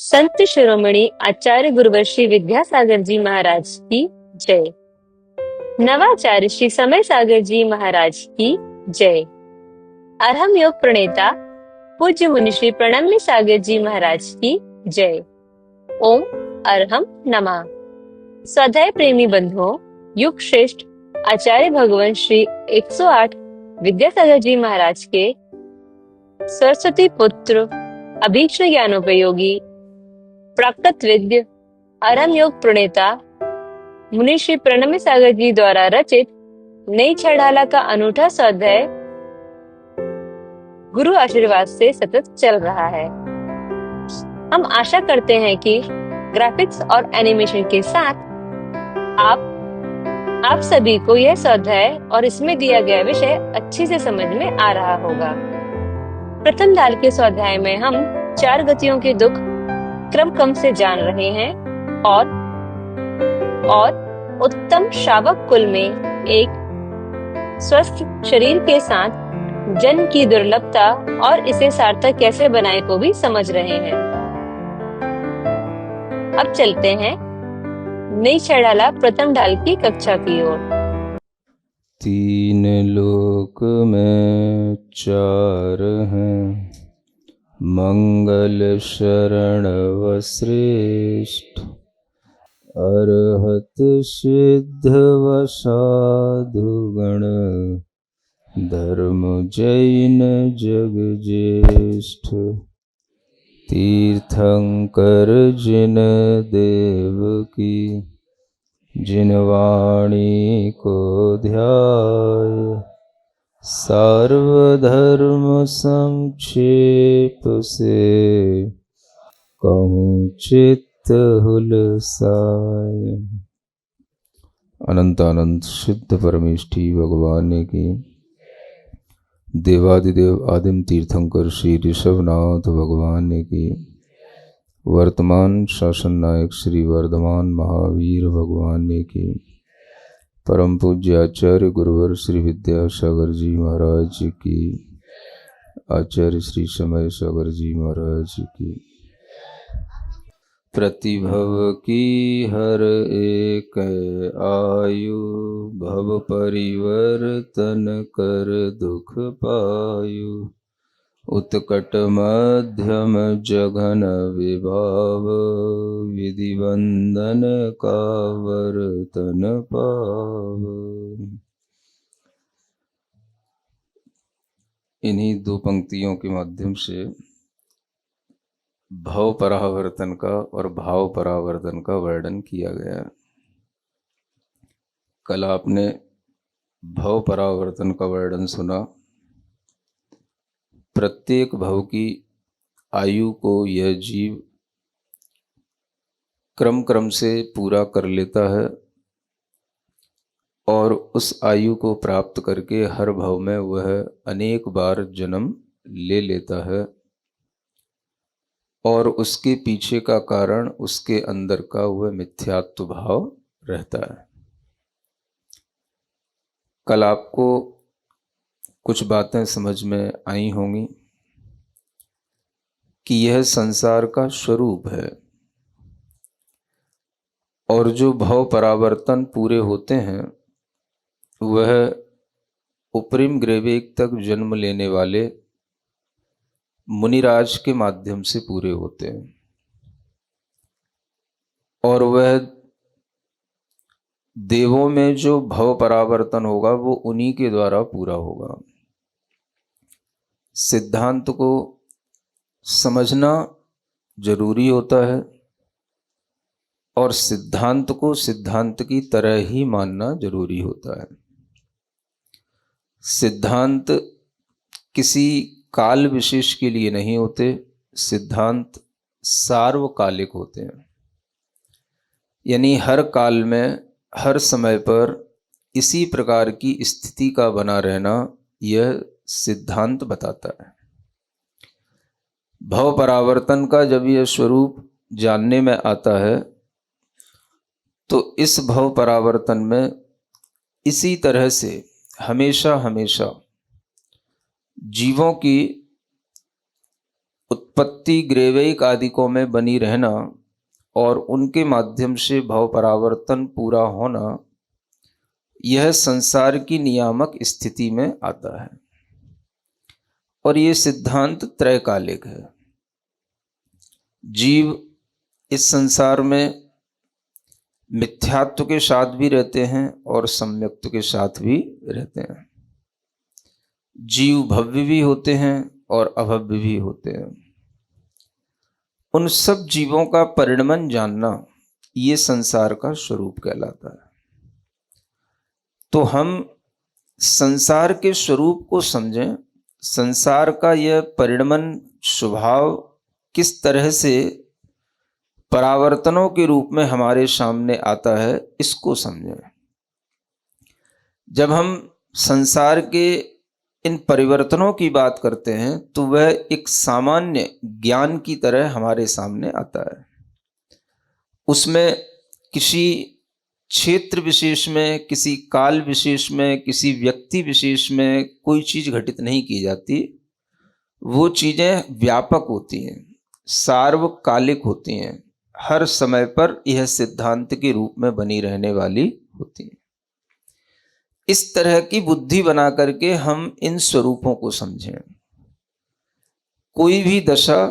संत शिरोमणि आचार्य गुरुवर श्री विद्यासागर जी महाराज की जय। नवाचार्य श्री समय सागर जी महाराज की जय। अरहम योग प्रणेता पूज्य मुनि श्री प्रणम्य सागर जी महाराज की जय। ओम अरहम नमः। स्वाध्याय प्रेमी बंधुओं, युग श्रेष्ठ आचार्य भगवान श्री 108 विद्यासागर जी महाराज के सरस्वती पुत्र अभीक्ष्ण ज्ञानोपयोगी प्राकृत विद्य अरहम योग प्रणेता मुनि श्री प्रणम्य सागर जी द्वारा रचित नई छड़ाला का अनूठा स्वाध्याय गुरु आशीर्वाद से सतत चल रहा है। हम आशा करते हैं कि ग्राफिक्स और एनिमेशन के साथ आप सभी को यह स्वाध्याय और इसमें दिया गया विषय अच्छे से समझ में आ रहा होगा। प्रथम दाल के स्वाध्याय में हम 4 गतियों के दुख क्रम से जान रहे हैं और उत्तम श्रावक कुल में एक स्वस्थ शरीर के साथ जन्म की दुर्लभता और इसे सार्थक कैसे बनाए को भी समझ रहे हैं। अब चलते हैं नई छड़ाला प्रथम ढाल की कक्षा की ओर। 3 लोक में 4 हैं, मंगल शरण व श्रेष्ठ, अरहत सिद्ध व साधुगण, धर्म जैन जग ज्येष्ठ। तीर्थंकर जिन देव की, जिन वाणी को ध्याय, सर्वधर्म संक्षेप से, कहूँ चित्त हुलसाय। अनंत अनंत सिद्ध परमेष्ठी भगवान की, देवादिदेव आदिम तीर्थंकर श्री ऋषभनाथ भगवान की, वर्तमान शासन नायक श्री वर्धमान महावीर भगवान की, परम पूज्य आचार्य गुरुवर श्री विद्यासागर जी महाराज की, आचार्य श्री समय सागर जी महाराज की। प्रतिभव की हर एक आयु, भव परिवर्तन कर दुख पायु। उत्कट मध्यम जघन विभाव, विधि बंधन का वर्तन पाव। इन्हीं 2 पंक्तियों के माध्यम से भव परावर्तन का और भाव परावर्तन का वर्णन किया गया। कल आपने भव परावर्तन का वर्णन सुना। प्रत्येक भव की आयु को यह जीव क्रम से पूरा कर लेता है और उस आयु को प्राप्त करके हर भव में वह अनेक बार जन्म ले लेता है और उसके पीछे का कारण उसके अंदर का वह मिथ्यात्व भाव रहता है। कल आपको कुछ बातें समझ में आई होंगी कि यह संसार का स्वरूप है और जो भव परावर्तन पूरे होते हैं वह उपरिम ग्रेवेक तक जन्म लेने वाले मुनिराज के माध्यम से पूरे होते हैं और वह देवों में जो भव परावर्तन होगा वो उन्हीं के द्वारा पूरा होगा। सिद्धांत को समझना जरूरी होता है और सिद्धांत को सिद्धांत की तरह ही मानना जरूरी होता है। सिद्धांत किसी काल विशेष के लिए नहीं होते, सिद्धांत सार्वकालिक होते हैं। यानी हर काल में हर समय पर इसी प्रकार की स्थिति का बना रहना यह सिद्धांत बताता है। भव परावर्तन का जब यह स्वरूप जानने में आता है तो इस भव परावर्तन में इसी तरह से हमेशा जीवों की उत्पत्ति ग्रेवैक आदिकों में बनी रहना और उनके माध्यम से भव परावर्तन पूरा होना, यह संसार की नियामक स्थिति में आता है। और ये सिद्धांत त्रैकालिक है। जीव इस संसार में मिथ्यात्व के साथ भी रहते हैं और सम्यक्त्व के साथ भी रहते हैं। जीव भव्य भी होते हैं और अभव्य भी होते हैं। उन सब जीवों का परिणमन जानना ये संसार का स्वरूप कहलाता है। तो हम संसार के स्वरूप को समझें, संसार का यह परिणमन स्वभाव किस तरह से परावर्तनों के रूप में हमारे सामने आता है, इसको समझें। जब हम संसार के इन परिवर्तनों की बात करते हैं तो वह एक सामान्य ज्ञान की तरह हमारे सामने आता है। उसमें किसी क्षेत्र विशेष में, किसी काल विशेष में, किसी व्यक्ति विशेष में कोई चीज़ घटित नहीं की जाती। वो चीज़ें व्यापक होती हैं, सार्वकालिक होती हैं, हर समय पर यह सिद्धांत के रूप में बनी रहने वाली होती हैं। इस तरह की बुद्धि बना करके हम इन स्वरूपों को समझें। कोई भी दशा,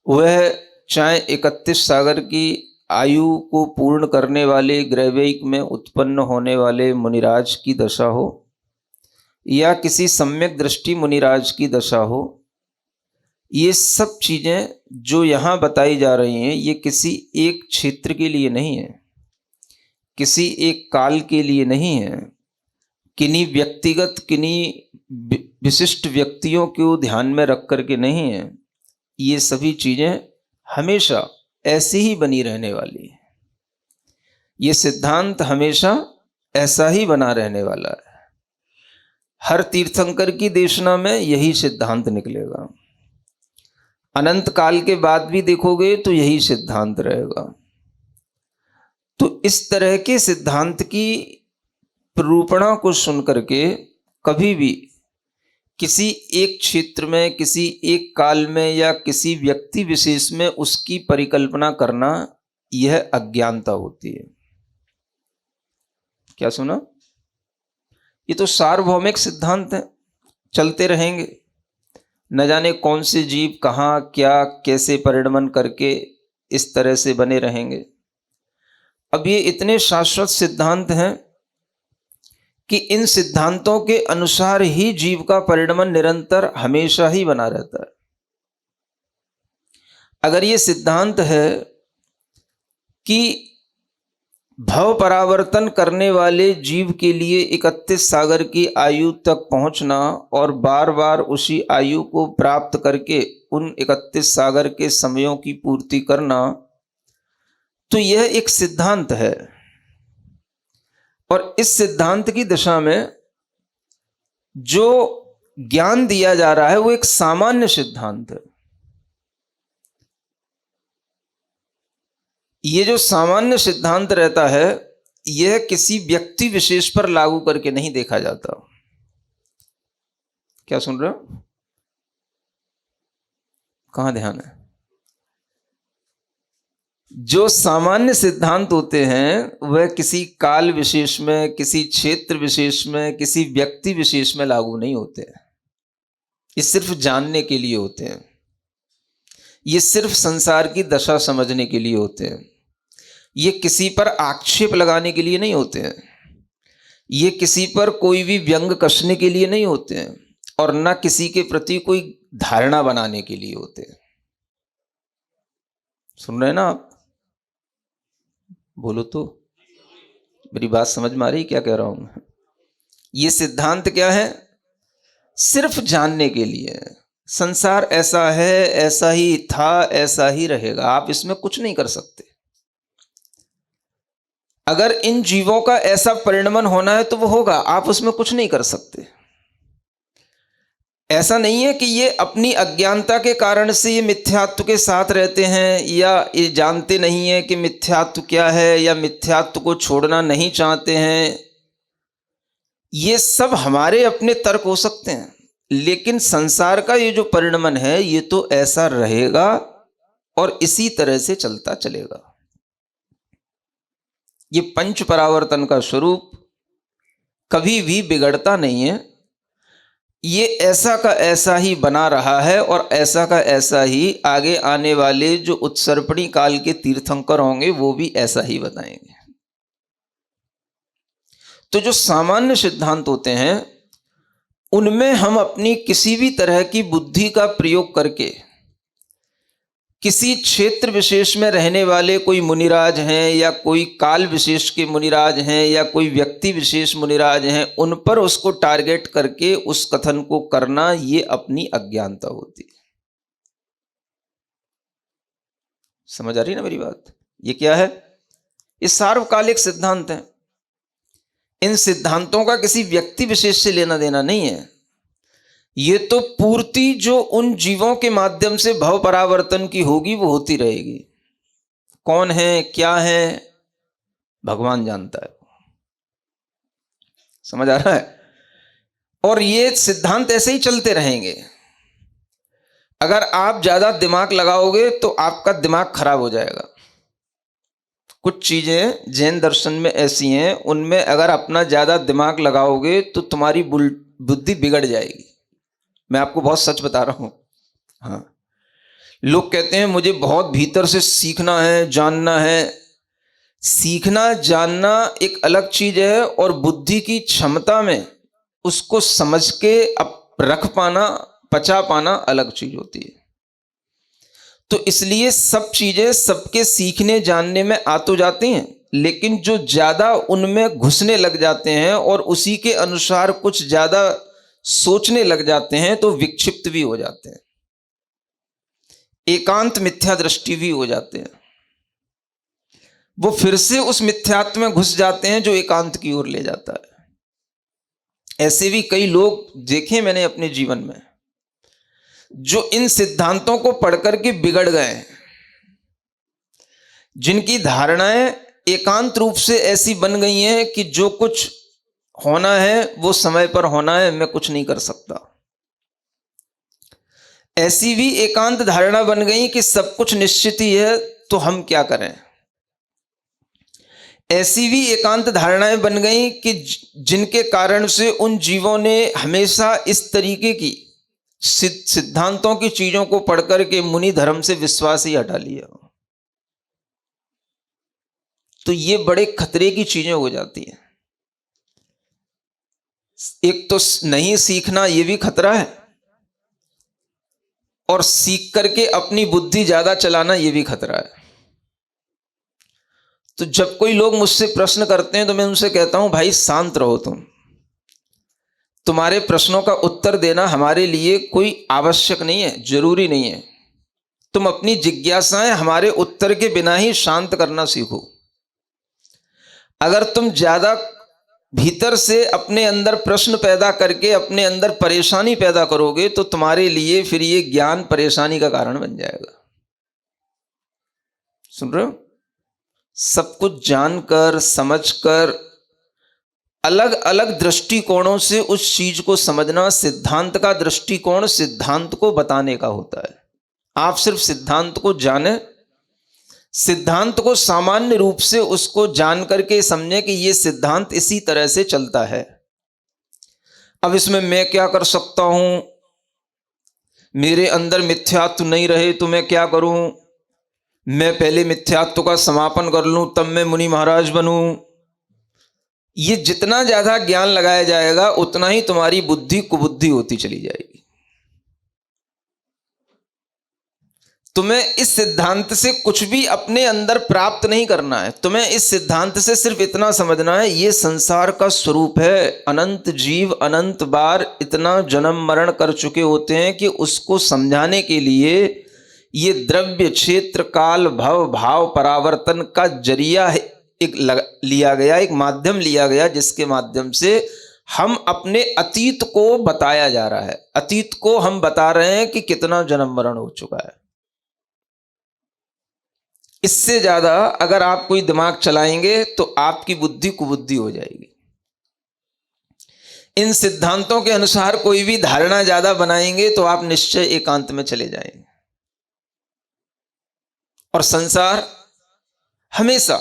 वह चाहे 31 सागर की आयु को पूर्ण करने वाले ग्रैवैक में उत्पन्न होने वाले मुनिराज की दशा हो या किसी सम्यक दृष्टि मुनिराज की दशा हो, ये सब चीज़ें जो यहाँ बताई जा रही हैं ये किसी एक क्षेत्र के लिए नहीं है, किसी एक काल के लिए नहीं है, किन्हीं व्यक्तिगत, किन्हीं विशिष्ट व्यक्तियों को ध्यान में रख करके नहीं है। ये सभी चीज़ें हमेशा ऐसी ही बनी रहने वाली है। ये सिद्धांत हमेशा ऐसा ही बना रहने वाला है। हर तीर्थंकर की देशना में यही सिद्धांत निकलेगा। अनंत काल के बाद भी देखोगे तो यही सिद्धांत रहेगा। तो इस तरह के सिद्धांत की प्ररूपणा को सुन करके कभी भी किसी एक क्षेत्र में, किसी एक काल में या किसी व्यक्ति विशेष में उसकी परिकल्पना करना, यह अज्ञानता होती है। क्या सुना? ये तो सार्वभौमिक सिद्धांत है, चलते रहेंगे। न जाने कौन से जीव कहाँ क्या कैसे परिणमन करके इस तरह से बने रहेंगे। अब ये इतने शाश्वत सिद्धांत हैं कि इन सिद्धांतों के अनुसार ही जीव का परिणमन निरंतर हमेशा ही बना रहता है। अगर ये सिद्धांत है कि भव परावर्तन करने वाले जीव के लिए 31 सागर की आयु तक पहुंचना और बार बार उसी आयु को प्राप्त करके उन 31 सागर के समयों की पूर्ति करना, तो यह एक सिद्धांत है। और इस सिद्धांत की दिशा में जो ज्ञान दिया जा रहा है वो एक सामान्य सिद्धांत है। ये जो सामान्य सिद्धांत रहता है यह किसी व्यक्ति विशेष पर लागू करके नहीं देखा जाता। क्या सुन रहे हो? कहां ध्यान है? जो सामान्य सिद्धांत होते हैं वह किसी काल विशेष में, किसी क्षेत्र विशेष में, किसी व्यक्ति विशेष में लागू नहीं होते हैं। ये सिर्फ जानने के लिए होते हैं। ये सिर्फ संसार की दशा समझने के लिए होते हैं। ये किसी पर आक्षेप लगाने के लिए नहीं होते हैं। ये किसी पर कोई भी व्यंग कसने के लिए नहीं होते हैं और न किसी के प्रति कोई धारणा बनाने के लिए होते हैं। सुन रहे हैं ना आप? बोलो तो, मेरी बात समझ में आ रही क्या कह रहा हूं? ये सिद्धांत क्या है? सिर्फ जानने के लिए। संसार ऐसा है, ऐसा ही था, ऐसा ही रहेगा, आप इसमें कुछ नहीं कर सकते। अगर इन जीवों का ऐसा परिणमन होना है तो वो होगा, आप उसमें कुछ नहीं कर सकते। ऐसा नहीं है कि ये अपनी अज्ञानता के कारण से ये मिथ्यात्व के साथ रहते हैं या ये जानते नहीं है कि मिथ्यात्व क्या है या मिथ्यात्व को छोड़ना नहीं चाहते हैं। ये सब हमारे अपने तर्क हो सकते हैं, लेकिन संसार का ये जो परिणमन है ये तो ऐसा रहेगा और इसी तरह से चलता चलेगा। ये पंच परावर्तन का स्वरूप कभी भी बिगड़ता नहीं है। ये ऐसा का ऐसा ही बना रहा है और ऐसा का ऐसा ही आगे आने वाले जो उत्सर्पणी काल के तीर्थंकर होंगे वो भी ऐसा ही बताएंगे। तो जो सामान्य सिद्धांत होते हैं उनमें हम अपनी किसी भी तरह की बुद्धि का प्रयोग करके किसी क्षेत्र विशेष में रहने वाले कोई मुनिराज हैं या कोई काल विशेष के मुनिराज हैं या कोई व्यक्ति विशेष मुनिराज हैं, उन पर उसको टारगेट करके उस कथन को करना, ये अपनी अज्ञानता होती है। समझ आ रही ना मेरी बात? ये क्या है? ये सार्वकालिक सिद्धांत है। इन सिद्धांतों का किसी व्यक्ति विशेष से लेना देना नहीं है। ये तो पूर्ति जो उन जीवों के माध्यम से भव परावर्तन की होगी वो होती रहेगी। कौन है क्या है भगवान जानता है। समझ आ रहा है? और ये सिद्धांत ऐसे ही चलते रहेंगे। अगर आप ज्यादा दिमाग लगाओगे तो आपका दिमाग खराब हो जाएगा। कुछ चीजें जैन दर्शन में ऐसी हैं, उनमें अगर अपना ज्यादा दिमाग लगाओगे तो तुम्हारी बुद्धि बिगड़ जाएगी। मैं आपको बहुत सच बता रहा हूं। हाँ, लोग कहते हैं मुझे बहुत भीतर से सीखना है, जानना है। सीखना जानना एक अलग चीज है और बुद्धि की क्षमता में उसको समझ के अब रख पाना, पचा पाना अलग चीज होती है। तो इसलिए सब चीजें सबके सीखने जानने में आ तो जाती हैं, लेकिन जो ज्यादा उनमें घुसने लग जाते हैं और उसी के अनुसार कुछ ज्यादा सोचने लग जाते हैं तो विक्षिप्त भी हो जाते हैं, एकांत मिथ्या दृष्टि भी हो जाते हैं। वो फिर से उस मिथ्यात्व में घुस जाते हैं जो एकांत की ओर ले जाता है। ऐसे भी कई लोग देखे मैंने अपने जीवन में जो इन सिद्धांतों को पढ़कर के बिगड़ गए, जिनकी धारणाएं एकांत रूप से ऐसी बन गई हैं कि जो कुछ होना है वो समय पर होना है, मैं कुछ नहीं कर सकता। ऐसी भी एकांत धारणा बन गई कि सब कुछ निश्चित ही है तो हम क्या करें। ऐसी भी एकांत धारणाएं बन गई कि जिनके कारण से उन जीवों ने हमेशा इस तरीके की सिद्धांतों की चीजों को पढ़कर के मुनि धर्म से विश्वास ही हटा लिया। तो ये बड़े खतरे की चीजें हो जाती हैं। एक तो नहीं सीखना ये भी खतरा है, और सीख करके अपनी बुद्धि ज्यादा चलाना ये भी खतरा है। तो जब कोई लोग मुझसे प्रश्न करते हैं तो मैं उनसे कहता हूं भाई शांत रहो, तुम्हारे प्रश्नों का उत्तर देना हमारे लिए कोई आवश्यक नहीं है, जरूरी नहीं है। तुम अपनी जिज्ञासाएं हमारे उत्तर के बिना ही शांत करना सीखो। अगर तुम ज्यादा भीतर से अपने अंदर प्रश्न पैदा करके अपने अंदर परेशानी पैदा करोगे तो तुम्हारे लिए फिर ये ज्ञान परेशानी का कारण बन जाएगा। सुन रहे हो? सब कुछ जानकर समझकर अलग अलग दृष्टिकोणों से उस चीज को समझना, सिद्धांत का दृष्टिकोण सिद्धांत को बताने का होता है। आप सिर्फ सिद्धांत को जाने, सिद्धांत को सामान्य रूप से उसको जान करके समझे कि ये सिद्धांत इसी तरह से चलता है। अब इसमें मैं क्या कर सकता हूं, मेरे अंदर मिथ्यात्व नहीं रहे तो मैं क्या करूं, मैं पहले मिथ्यात्व का समापन कर लूं तब मैं मुनि महाराज बनूं। ये जितना ज्यादा ज्ञान लगाया जाएगा उतना ही तुम्हारी बुद्धि कुबुद्धि होती चली जाएगी। तुम्हें इस सिद्धांत से कुछ भी अपने अंदर प्राप्त नहीं करना है। तुम्हें इस सिद्धांत से सिर्फ इतना समझना है ये संसार का स्वरूप है। अनंत जीव अनंत बार इतना जन्म मरण कर चुके होते हैं कि उसको समझाने के लिए ये द्रव्य क्षेत्र काल भव भाव परावर्तन का जरिया है, एक लिया गया, एक माध्यम लिया गया जिसके माध्यम से हम अपने अतीत को बताया जा रहा है। अतीत को हम बता रहे हैं कि कितना जन्म मरण हो चुका है। इससे ज्यादा अगर आप कोई दिमाग चलाएंगे तो आपकी बुद्धि कुबुद्धि हो जाएगी। इन सिद्धांतों के अनुसार कोई भी धारणा ज्यादा बनाएंगे तो आप निश्चय एकांत में चले जाएंगे। और संसार हमेशा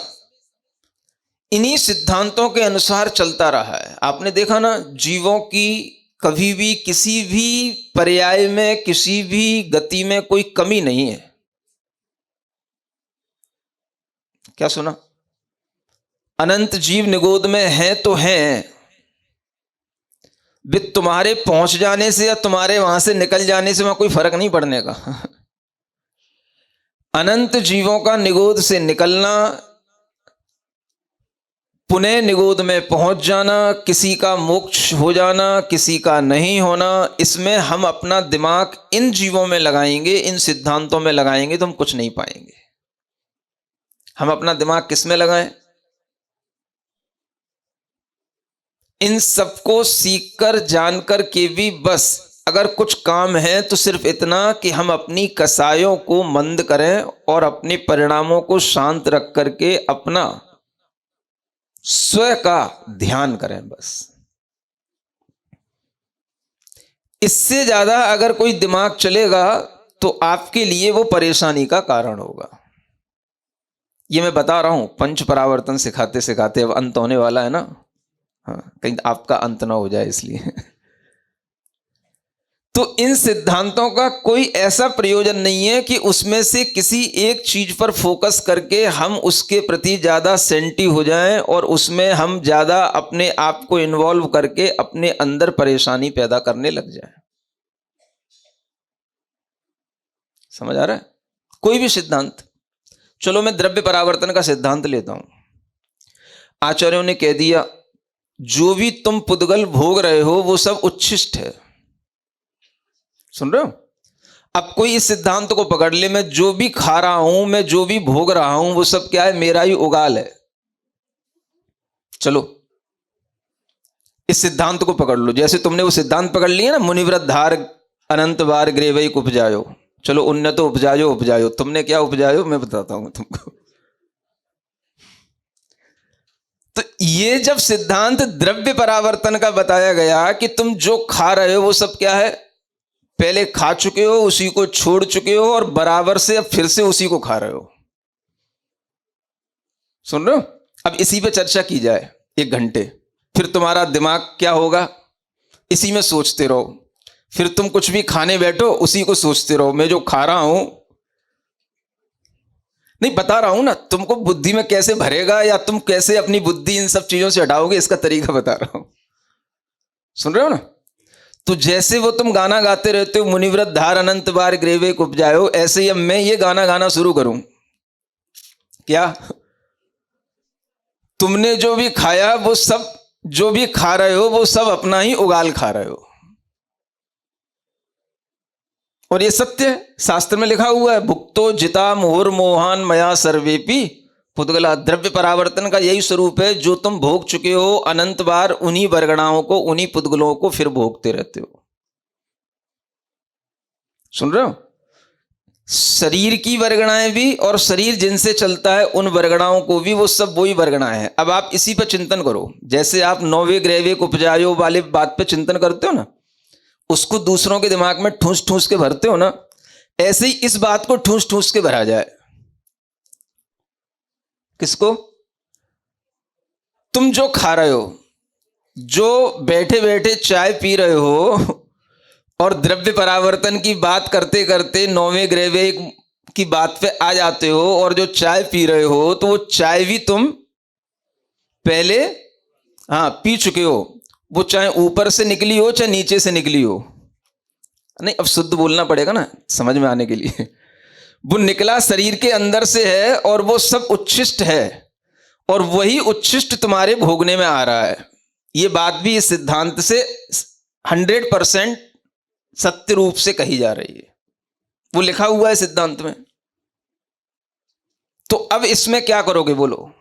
इन्हीं सिद्धांतों के अनुसार चलता रहा है। आपने देखा ना, जीवों की कभी भी किसी भी पर्याय में, किसी भी गति में कोई कमी नहीं है। क्या सुना? अनंत जीव निगोद में है तो हैं, वे तुम्हारे पहुंच जाने से या तुम्हारे वहां से निकल जाने से वहां कोई फर्क नहीं पड़ने का। अनंत जीवों का निगोद से निकलना, पुनः निगोद में पहुंच जाना, किसी का मोक्ष हो जाना, किसी का नहीं होना, इसमें हम अपना दिमाग इन जीवों में लगाएंगे, इन सिद्धांतों में लगाएंगे तो हम कुछ नहीं पाएंगे। हम अपना दिमाग किस में लगाएं? इन सबको सीखकर जानकर के भी बस अगर कुछ काम है तो सिर्फ इतना कि हम अपनी कसायों को मंद करें और अपने परिणामों को शांत रख करके अपना स्वयं का ध्यान करें बस। इससे ज्यादा अगर कोई दिमाग चलेगा तो आपके लिए वो परेशानी का कारण होगा। ये मैं बता रहा हूं, पंच परावर्तन सिखाते सिखाते अब अंत होने वाला है ना। हाँ, कहीं आपका अंत ना हो जाए इसलिए। तो इन सिद्धांतों का कोई ऐसा प्रयोजन नहीं है कि उसमें से किसी एक चीज पर फोकस करके हम उसके प्रति ज्यादा सेंटी हो जाएं और उसमें हम ज्यादा अपने आप को इन्वॉल्व करके अपने अंदर परेशानी पैदा करने लग जाएं। समझ आ रहा है? कोई भी सिद्धांत, चलो मैं द्रव्य परावर्तन का सिद्धांत लेता हूं। आचार्यों ने कह दिया जो भी तुम पुद्गल भोग रहे हो वो सब उच्छिष्ट है। सुन रहे हो? अब कोई इस सिद्धांत को पकड़ ले, मैं जो भी खा रहा हूं, मैं जो भी भोग रहा हूं वो सब क्या है? मेरा ही उगाल है। चलो इस सिद्धांत को पकड़ लो। जैसे तुमने वो सिद्धांत पकड़ लिया ना, मुनिव्रत धार अनंत बार ग्रेवई उपजायो। चलो उन्नत तो उपजायो उपजायो, तुमने क्या उपजायो मैं बताता हूं तुमको। तो ये जब सिद्धांत द्रव्य परावर्तन का बताया गया कि तुम जो खा रहे हो वो सब क्या है? पहले खा चुके हो, उसी को छोड़ चुके हो और बराबर से अब फिर से उसी को खा रहे हो। सुन रहे हो? अब इसी पे चर्चा की जाए 1 घंटे, फिर तुम्हारा दिमाग क्या होगा? इसी में सोचते रहो। फिर तुम कुछ भी खाने बैठो, उसी को सोचते रहो, मैं जो खा रहा हूं। नहीं, बता रहा हूं ना तुमको बुद्धि में कैसे भरेगा या तुम कैसे अपनी बुद्धि इन सब चीजों से हटाओगे, इसका तरीका बता रहा हूं। सुन रहे हो ना? तो जैसे वो तुम गाना गाते रहते हो, मुनिव्रत धार अनंत बार ग्रेवे उपजायो, ऐसे ही अब मैं ये गाना गाना शुरू करूं। क्या तुमने जो भी खाया वो सब, जो भी खा रहे हो वो सब अपना ही उगाल खा रहे हो। और ये सत्य है, शास्त्र में लिखा हुआ है, भुक्तो जिता मुहुर मोहान मया सर्वेपि पुद्गला। द्रव्य परावर्तन का यही स्वरूप है, जो तुम भोग चुके हो अनंत बार उन्हीं वर्गणाओं को, उन्हीं पुद्गलों को फिर भोगते रहते हो। सुन रहे हो? शरीर की वर्गणाएं भी और शरीर जिनसे चलता है उन वर्गणाओं को भी, वो सब वही वर्गणाएं हैं। अब आप इसी पर चिंतन करो। जैसे आप नौवे ग्रेवे उपजायो वाले बात पे चिंतन करते हो ना, उसको दूसरों के दिमाग में ठूस ठूस के भरते हो ना, ऐसे ही इस बात को ठूस ठूस के भरा जाए। किसको? तुम जो खा रहे हो, जो बैठे बैठे चाय पी रहे हो और द्रव्य परावर्तन की बात करते करते नौवें ग्रेवे की बात पे आ जाते हो, और जो चाय पी रहे हो तो वो चाय भी तुम पहले पी चुके हो। वो चाहे ऊपर से निकली हो चाहे नीचे से निकली हो। नहीं, अब शुद्ध बोलना पड़ेगा ना समझ में आने के लिए। वो निकला शरीर के अंदर से है और वो सब उच्छिष्ट है, और वही उच्छिष्ट तुम्हारे भोगने में आ रहा है। ये बात भी इस सिद्धांत से 100% सत्य रूप से कही जा रही है। वो लिखा हुआ है सिद्धांत में। तो अब इसमें क्या करोगे बोलो?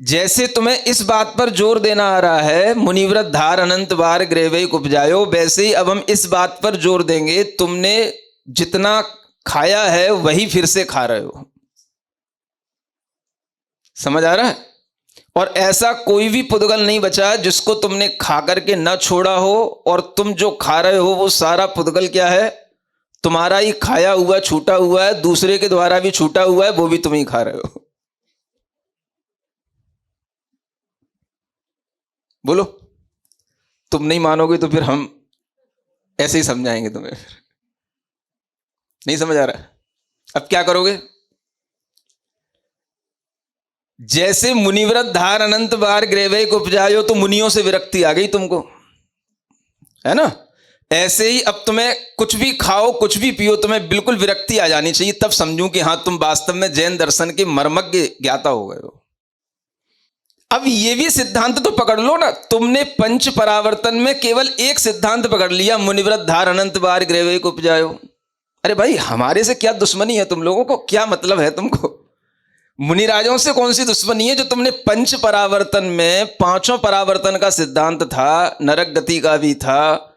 जैसे तुम्हें इस बात पर जोर देना आ रहा है मुनिव्रत धार अनंत बार ग्रेवे उपजायो, वैसे ही अब हम इस बात पर जोर देंगे, तुमने जितना खाया है वही फिर से खा रहे हो। समझ आ रहा है? और ऐसा कोई भी पुद्गल नहीं बचा जिसको तुमने खा करके न छोड़ा हो, और तुम जो खा रहे हो वो सारा पुद्गल क्या है, तुम्हारा ही खाया हुआ छूटा हुआ है, दूसरे के द्वारा भी छूटा हुआ है, वो भी तुम ही खा रहे हो। बोलो, तुम नहीं मानोगे तो फिर हम ऐसे ही समझाएंगे तुम्हें। नहीं समझ आ रहा? अब क्या करोगे? जैसे मुनिव्रत धार अनंत बार ग्रेवय को उपजायो, तो मुनियों से विरक्ति आ गई तुमको, है ना? ऐसे ही अब तुम्हें कुछ भी खाओ कुछ भी पियो, तुम्हें बिल्कुल विरक्ति आ जानी चाहिए, तब समझूं कि हां तुम वास्तव में जैन दर्शन के मर्मज्ञ ज्ञाता हो गए हो। अब ये भी सिद्धांत तो पकड़ लो ना, तुमने पंच परावर्तन में केवल एक सिद्धांत पकड़ लिया, मुनिव्रत धार अनंत बार ग्रेवय को उपजायो। अरे भाई, हमारे से क्या दुश्मनी है तुम लोगों को? क्या मतलब है तुमको? मुनिराजों से कौन सी दुश्मनी है जो तुमने पंच परावर्तन में, पांचों परावर्तन का सिद्धांत था, नरक गति का भी था,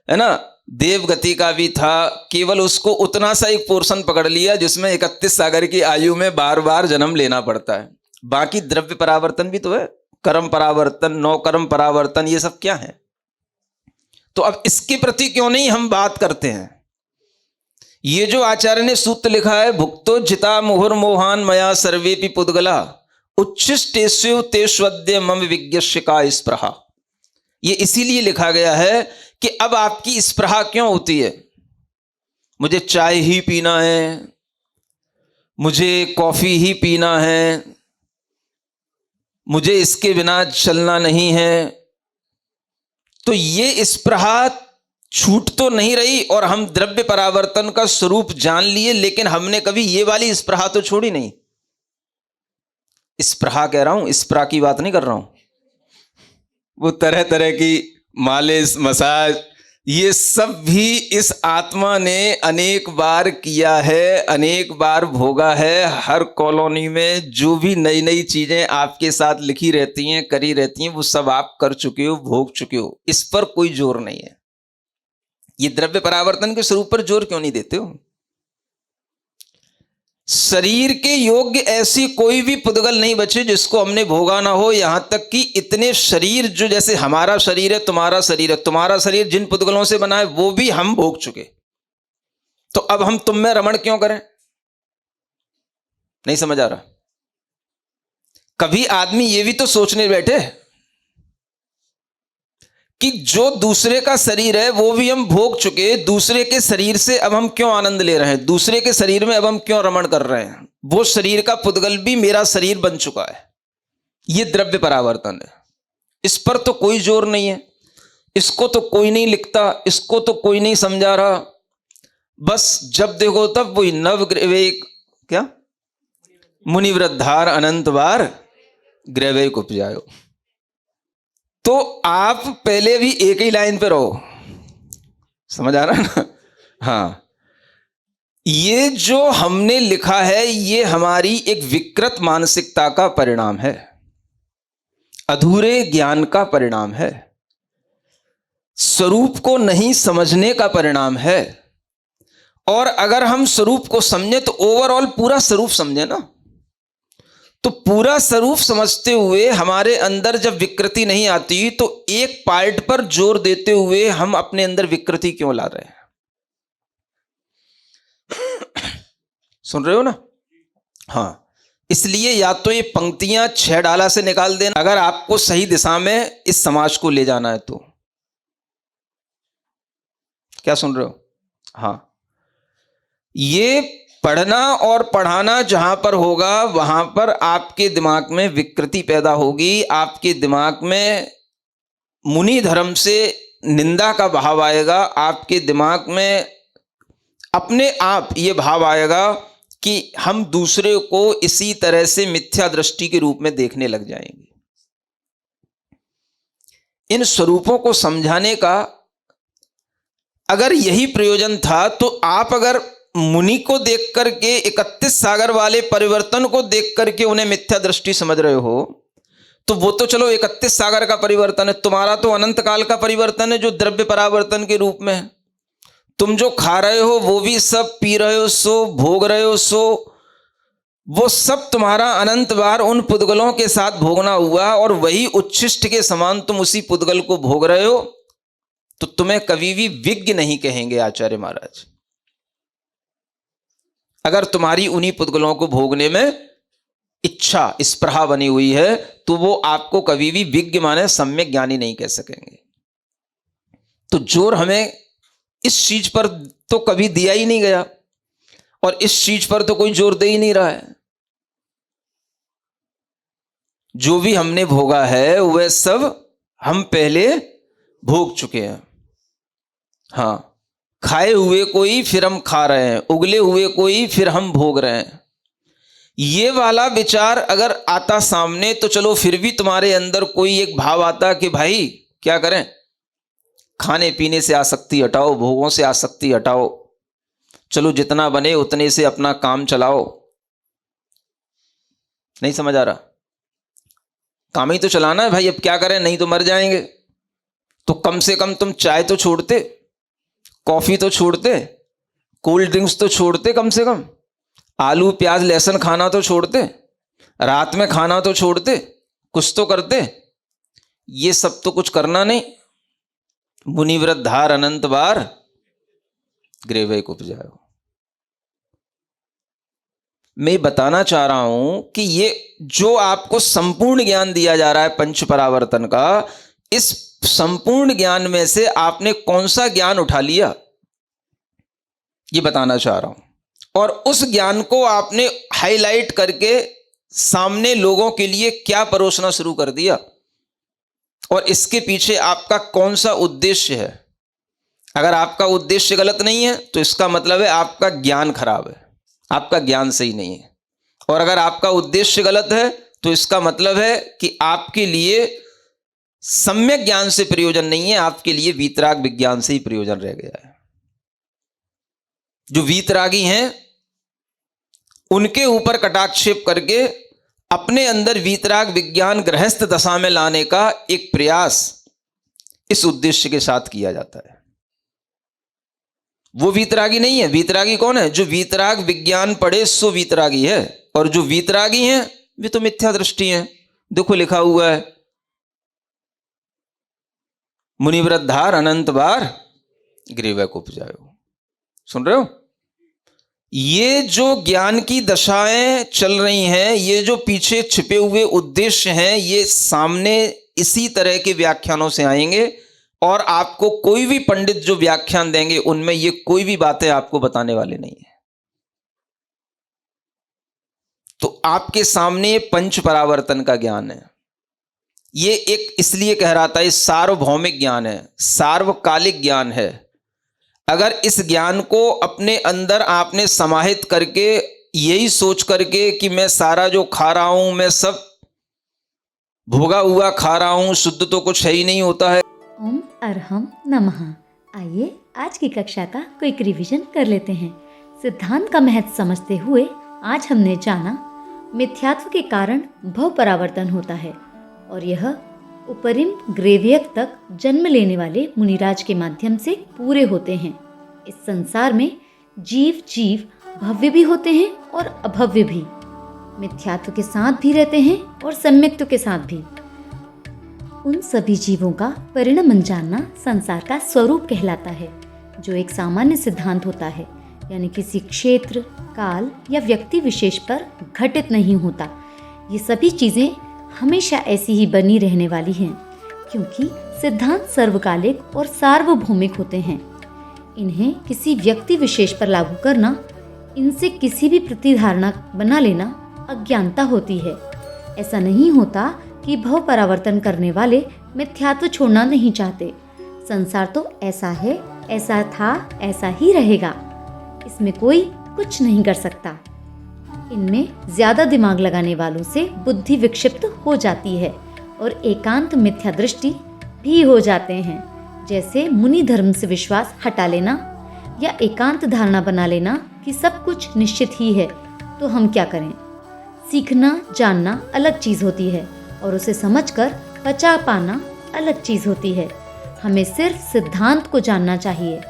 है ना, देव गति का भी था, केवल उसको उतना सा एक पोर्शन पकड़ लिया जिसमें 31 सागर की आयु में बार बार जन्म लेना पड़ता है। बाकी द्रव्य परावर्तन भी तो है, कर्म परावर्तन, नौ कर्म परावर्तन, ये सब क्या है? तो अब इसके प्रति क्यों नहीं हम बात करते हैं? ये जो आचार्य ने सूत्र लिखा है, भुक्तो जिता मुहुर्मोहान मया सर्वेपि पुद्गला उच्छिष्टेषु तेष्वद्य मम विज्ञस्य का स्पृहा, ये इसीलिए लिखा गया है कि अब आपकी स्पृहा क्यों होती है? मुझे चाय ही पीना है, मुझे कॉफी ही पीना है, मुझे इसके बिना चलना नहीं है। तो ये स्पृहा छूट तो नहीं रही, और हम द्रव्य परावर्तन का स्वरूप जान लिए, लेकिन हमने कभी ये वाली स्पृहा तो छोड़ी नहीं। स्पृहा कह रहा हूं, स्पृहा की बात नहीं कर रहा हूं। वो तरह तरह की मालिश, मसाज, ये सब भी इस आत्मा ने अनेक बार किया है, अनेक बार भोगा है। हर कॉलोनी में जो भी नई नई चीजें आपके साथ लिखी रहती हैं, करी रहती हैं, वो सब आप कर चुके हो, भोग चुके हो। इस पर कोई जोर नहीं है। ये द्रव्य परावर्तन के स्वरूप पर जोर क्यों नहीं देते हो? शरीर के योग्य ऐसी कोई भी पुद्गल नहीं बचे जिसको हमने भोगा ना हो। यहां तक कि इतने शरीर, जो जैसे हमारा शरीर है, तुम्हारा शरीर है, तुम्हारा शरीर जिन पुद्गलों से बना है वो भी हम भोग चुके। तो अब हम तुम में रमण क्यों करें? नहीं समझ आ रहा? कभी आदमी ये भी तो सोचने बैठे कि जो दूसरे का शरीर है वो भी हम भोग चुके, दूसरे के शरीर से अब हम क्यों आनंद ले रहे हैं, दूसरे के शरीर में अब हम क्यों रमण कर रहे हैं? वो शरीर का पुद्गल भी मेरा शरीर बन चुका है। ये द्रव्य परावर्तन है। इस पर तो कोई जोर नहीं है, इसको तो कोई नहीं लिखता, इसको तो कोई नहीं समझा रहा। बस जब देखो तब वही नवग्रेवेक, क्या मुनिवृद्धार अनंत बार ग्रेवेक उपजायो। तो आप पहले भी एक ही लाइन पे रहो, समझ आ रहा है ना? हाँ, ये जो हमने लिखा है ये हमारी एक विकृत मानसिकता का परिणाम है, अधूरे ज्ञान का परिणाम है, स्वरूप को नहीं समझने का परिणाम है। और अगर हम स्वरूप को समझे तो ओवरऑल पूरा स्वरूप समझे ना। तो पूरा स्वरूप समझते हुए हमारे अंदर जब विकृति नहीं आती, तो एक पार्ट पर जोर देते हुए हम अपने अंदर विकृति क्यों ला रहे हैं? सुन रहे हो ना? हाँ, इसलिए या तो ये पंक्तियां 6 डाला से निकाल देना अगर आपको सही दिशा में इस समाज को ले जाना है तो। क्या सुन रहे हो? हाँ, ये पढ़ना और पढ़ाना जहां पर होगा वहां पर आपके दिमाग में विकृति पैदा होगी, आपके दिमाग में मुनि धर्म से निंदा का भाव आएगा, आपके दिमाग में अपने आप ये भाव आएगा कि हम दूसरे को इसी तरह से मिथ्या दृष्टि के रूप में देखने लग जाएंगे। इन स्वरूपों को समझाने का अगर यही प्रयोजन था, तो आप अगर मुनि को देख करके 31 सागर वाले परिवर्तन को देख करके उन्हें मिथ्या दृष्टि समझ रहे हो, तो वो तो चलो 31 सागर का परिवर्तन है, तुम्हारा तो अनंत काल का परिवर्तन है जो द्रव्य परावर्तन के रूप में है। तुम जो खा रहे हो वो भी सब पी रहे हो, सो भोग रहे हो, सो वो सब तुम्हारा अनंत बार उन पुद्गलों के साथ भोगना हुआ और वही उच्छिष्ट के समान तुम उसी पुद्गल को भोग रहे हो, तो तुम्हें कभी भी विज्ञ नहीं कहेंगे आचार्य महाराज। अगर तुम्हारी उन्हीं पुद्गलों को भोगने में इच्छा स्पृहा बनी हुई है तो वो आपको कभी भी विज्ञ माने सम्यक ज्ञानी नहीं कह सकेंगे। तो जोर हमें इस चीज पर तो कभी दिया ही नहीं गया और इस चीज पर तो कोई जोर दे ही नहीं रहा है। जो भी हमने भोगा है वह सब हम पहले भोग चुके हैं। हाँ, खाए हुए कोई फिर हम खा रहे हैं, उगले हुए कोई फिर हम भोग रहे हैं। ये वाला विचार अगर आता सामने तो चलो फिर भी तुम्हारे अंदर कोई एक भाव आता कि भाई क्या करें, खाने पीने से आसक्ति हटाओ, भोगों से आसक्ति हटाओ, चलो जितना बने उतने से अपना काम चलाओ। नहीं समझ आ रहा? काम ही तो चलाना है भाई, अब क्या करें, नहीं तो मर जाएंगे। तो कम से कम तुम चाय तो छोड़ते, कॉफी तो छोड़ते, कोल्ड ड्रिंक्स तो छोड़ते, कम से कम आलू प्याज लहसुन खाना तो छोड़ते, रात में खाना तो छोड़ते, कुछ तो करते। ये सब तो कुछ करना नहीं। मुनिव्रत धार अनंत बार ग्रेवय को उपजायो। मैं बताना चाह रहा हूं कि ये जो आपको संपूर्ण ज्ञान दिया जा रहा है पंच परावर्तन का, इस संपूर्ण ज्ञान में से आपने कौन सा ज्ञान उठा लिया, ये बताना चाह रहा हूं। और उस ज्ञान को आपने हाईलाइट करके सामने लोगों के लिए क्या परोसना शुरू कर दिया, और इसके पीछे आपका कौन सा उद्देश्य है। अगर आपका उद्देश्य गलत नहीं है तो इसका मतलब है आपका ज्ञान खराब है, आपका ज्ञान सही नहीं है। और अगर आपका उद्देश्य गलत है तो इसका मतलब है कि आपके लिए सम्यक ज्ञान से प्रयोजन नहीं है, आपके लिए वीतराग विज्ञान से ही प्रयोजन रह गया है। जो वीतरागी हैं उनके ऊपर कटाक्षेप करके अपने अंदर वीतराग विज्ञान गृहस्थ दशा में लाने का एक प्रयास इस उद्देश्य के साथ किया जाता है। वो वीतरागी नहीं है। वीतरागी कौन है? जो वीतराग विज्ञान पढ़े सो वीतरागी है, और जो वीतरागी हैं वे तो मिथ्या दृष्टि हैं। देखो लिखा हुआ है, मुनिव्रत धार अनंत बार ग्रीवय को उपजायो। सुन रहे हो? ये जो ज्ञान की दशाएं चल रही हैं, ये जो पीछे छिपे हुए उद्देश्य हैं, ये सामने इसी तरह के व्याख्यानों से आएंगे। और आपको कोई भी पंडित जो व्याख्यान देंगे उनमें ये कोई भी बातें आपको बताने वाले नहीं है। तो आपके सामने ये पंच परावर्तन का ज्ञान है। ये एक इसलिए कह रहा था, ये सार्वभौमिक ज्ञान है, सार्वकालिक ज्ञान है। अगर इस ज्ञान को अपने अंदर आपने समाहित करके यही सोच करके कि मैं सारा जो खा रहा हूं मैं सब भोगा हुआ खा रहा हूं, शुद्ध तो कुछ है ही नहीं होता है। ओम अरहम नमः। आइए आज की कक्षा का क्विक रिवीजन कर लेते हैं। सिद्धांत का महत्व समझते हुए आज हमने जाना मिथ्यात्व के कारण भव परावर्तन होता है और यह उपरिम ग्रेवियक तक जन्म लेने वाले मुनिराज के माध्यम से पूरे होते हैं। इस संसार में जीव भव्य भी होते हैं और अभव्य भी, मिथ्यात्व के साथ भी रहते हैं और सम्यक्त्व के साथ भी। उन सभी जीवों का परिणमन जानना संसार का स्वरूप कहलाता है, जो एक सामान्य सिद्धांत होता है, यानी किसी क्षेत्र, काल या व्यक्ति विशेष पर घटित नहीं होता। ये सभी चीजें हमेशा ऐसी ही बनी रहने वाली हैं, क्योंकि सिद्धांत सर्वकालिक और सार्वभौमिक होते हैं। इन्हें किसी व्यक्ति विशेष पर लागू करना, इनसे किसी भी प्रतिधारणा बना लेना अज्ञानता होती है। ऐसा नहीं होता कि भव परावर्तन करने वाले मिथ्यात्व छोड़ना नहीं चाहते। संसार तो ऐसा है, ऐसा था, ऐसा ही रहेगा। इसमें कोई कुछ नहीं कर सकता। इनमें ज्यादा दिमाग लगाने वालों से बुद्धि विक्षिप्त हो जाती है और एकांत मिथ्या दृष्टि भी हो जाते हैं, जैसे मुनि धर्म से विश्वास हटा लेना या एकांत धारणा बना लेना कि सब कुछ निश्चित ही है, तो हम क्या करें। सीखना जानना अलग चीज होती है और उसे समझकर पचा पाना अलग चीज होती है। हमें सिर्फ सिद्धांत को जानना चाहिए।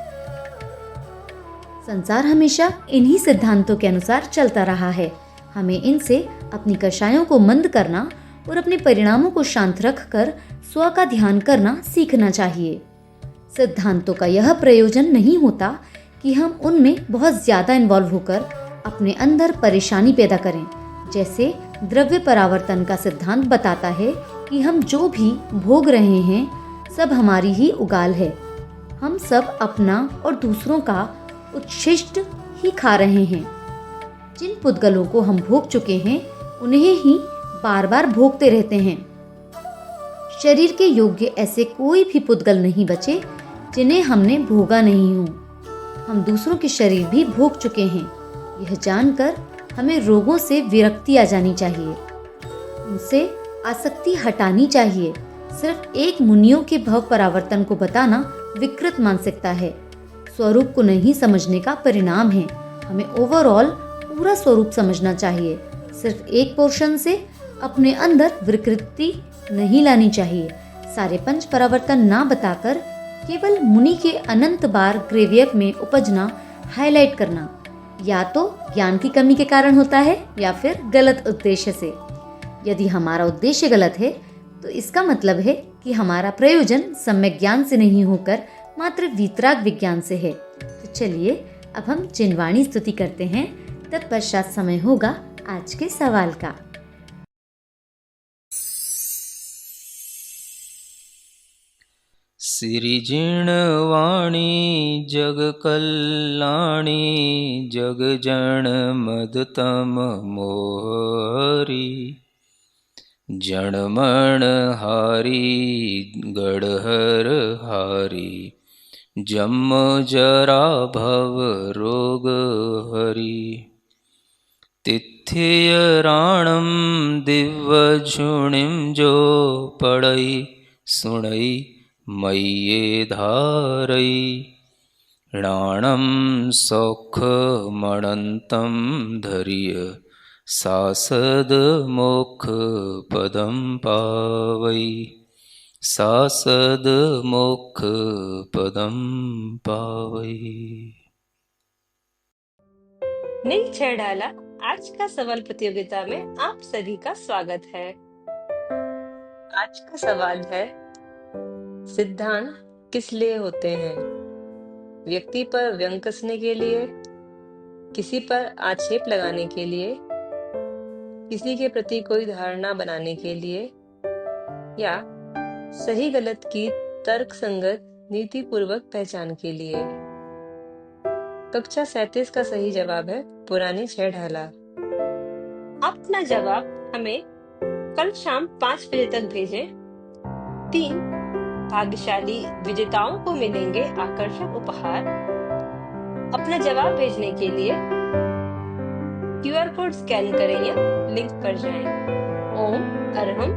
संसार हमेशा इन्हीं सिद्धांतों के अनुसार चलता रहा है हमें इनसे अपनी कषायों को मंद करना और अपने परिणामों को शांत रखकर स्व का ध्यान करना सीखना चाहिए। सिद्धांतों का यह प्रयोजन नहीं होता कि हम उनमें बहुत ज़्यादा इन्वॉल्व होकर अपने अंदर परेशानी पैदा करें। जैसे द्रव्य परावर्तन का सिद्धांत बताता है कि हम जो भी भोग रहे हैं सब हमारी ही उगाल है। हम सब अपना और दूसरों का उच्छिष्ट ही खा रहे हैं। जिन पुद्गलों को हम भोग चुके हैं उन्हें ही बार बार भोगते रहते हैं। शरीर के योग्य ऐसे कोई भी पुद्गल नहीं बचे जिन्हें हमने भोगा नहीं हो। हम दूसरों के शरीर भी भोग चुके हैं। यह जानकर हमें रोगों से विरक्ति आ जानी चाहिए, उनसे आसक्ति हटानी चाहिए। सिर्फ एक मुनियों के भव परावर्तन को बताना विकृत मानसिकता है, स्वरूप को नहीं समझने का परिणाम है। हमें ओवरऑल पूरा स्वरूप समझना चाहिए। सिर्फ एक पोर्शन से अपने अंदर विकृति नहीं लानी चाहिए। सारे पंच परावर्तन ना बताकर केवल मुनि के अनंत बार ग्रेवियक में उपजना हाईलाइट करना या तो ज्ञान की कमी के कारण होता है या फिर गलत उद्देश्य से। यदि हमारा उद्देश्य गलत है तो इसका मतलब है कि हमारा प्रयोजन सम्यक ज्ञान से नहीं होकर मात्र वीतराग विज्ञान से है। तो चलिए अब हम जिनवाणी स्तुति करते हैं, तत्पश्चात समय होगा आज के सवाल का। सिरिजिणवाणी जग कल्याणी जग जन मदतम मोहरी जणमण हारी गढ़हर हारी जम जरा भव रोग हरि तिथ्य राणम दिव्य झुणिम जो पड़ई सुणई मय्ये धारई राणम सौख मणंतम धरिय सासद मोक्ष पदम पावई सासद मोक्ष पदम पावई। नील छेड़ाला आज का सवाल प्रतियोगिता में आप सभी का स्वागत है। आज का सवाल है, सिद्धांत किस लिए होते हैं? व्यक्ति पर व्यंग कसने के लिए, किसी पर आक्षेप लगाने के लिए, किसी के प्रति कोई धारणा बनाने के लिए, या सही गलत की तर्क संगत नीति पूर्वक पहचान के लिए? कक्षा 37 का सही जवाब है पुरानी छेड़ाला। अपना जवाब हमें कल शाम 5 बजे तक भेजें। 3 भाग्यशाली विजेताओं को मिलेंगे आकर्षक उपहार। अपना जवाब भेजने के लिए QR कोड स्कैन करें या लिंक पर जाएं। ओम अरहम